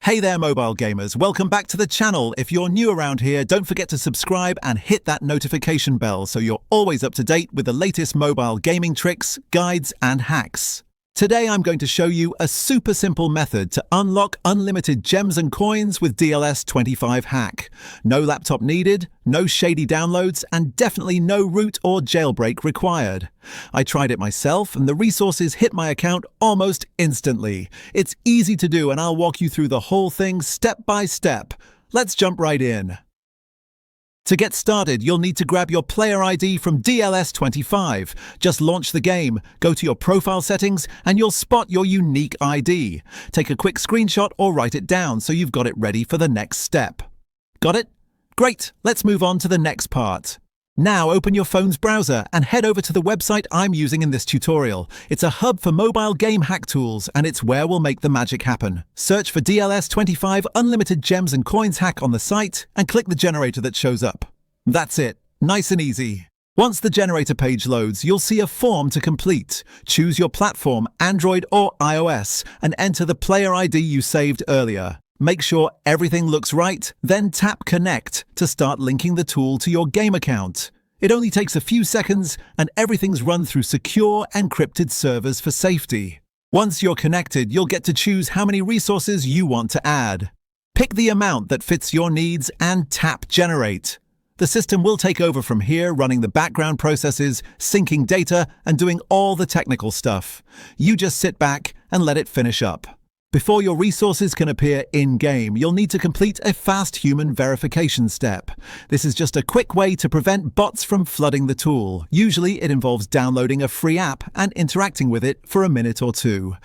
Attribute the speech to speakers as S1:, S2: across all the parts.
S1: Hey there mobile gamers, welcome back to the channel. If you're new around here, don't forget to subscribe and hit that notification bell so you're always up to date with the latest mobile gaming tricks, guides and hacks. Today I'm going to show you a super simple method to unlock unlimited gems and coins with DLS 25 hack. No laptop needed, no shady downloads, and definitely no root or jailbreak required. I tried it myself and the resources hit my account almost instantly. It's easy to do and I'll walk you through the whole thing step by step. Let's jump right in. To get started, you'll need to grab your player ID from DLS 25. Just launch the game, go to your profile settings, and you'll spot your unique ID. Take a quick screenshot or write it down so you've got it ready for the next step. Got it? Great, let's move on to the next part. Now open your phone's browser and head over to the website I'm using in this tutorial. It's a hub for mobile game hack tools and it's where we'll make the magic happen. Search for DLS 25 Unlimited Gems and Coins hack on the site and click the generator that shows up. That's it, nice and easy. Once the generator page loads, you'll see a form to complete. Choose your platform, Android or iOS, and enter the player ID you saved earlier. Make sure everything looks right, then tap Connect to start linking the tool to your game account. It only takes a few seconds and everything's run through secure, encrypted servers for safety. Once you're connected, you'll get to choose how many resources you want to add. Pick the amount that fits your needs and tap Generate. The system will take over from here, running the background processes, syncing data, and doing all the technical stuff. You just sit back and let it finish up. Before your resources can appear in-game, you'll need to complete a fast human verification step. This is just a quick way to prevent bots from flooding the tool. Usually it involves downloading a free app and interacting with it for a minute or two.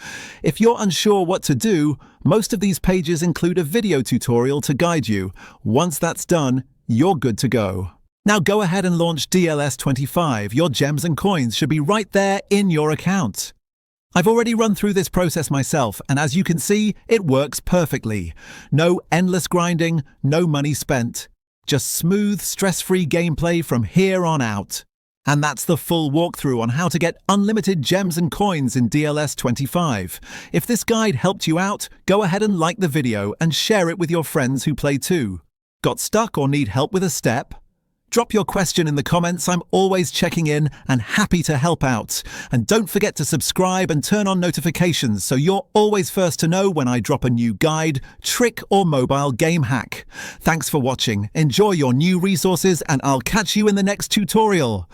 S1: If you're unsure what to do, most of these pages include a video tutorial to guide you. Once that's done, you're good to go. Now go ahead and launch DLS 25. Your gems and coins should be right there in your account. I've already run through this process myself, and as you can see, it works perfectly. No endless grinding, no money spent. Just smooth, stress-free gameplay from here on out. And that's the full walkthrough on how to get unlimited gems and coins in DLS 25. If this guide helped you out, go ahead and like the video and share it with your friends who play too. Got stuck or need help with a step? Drop your question in the comments. I'm always checking in and happy to help out. And don't forget to subscribe and turn on notifications so you're always first to know when I drop a new guide, trick or mobile game hack. Thanks for watching. Enjoy your new resources and I'll catch you in the next tutorial.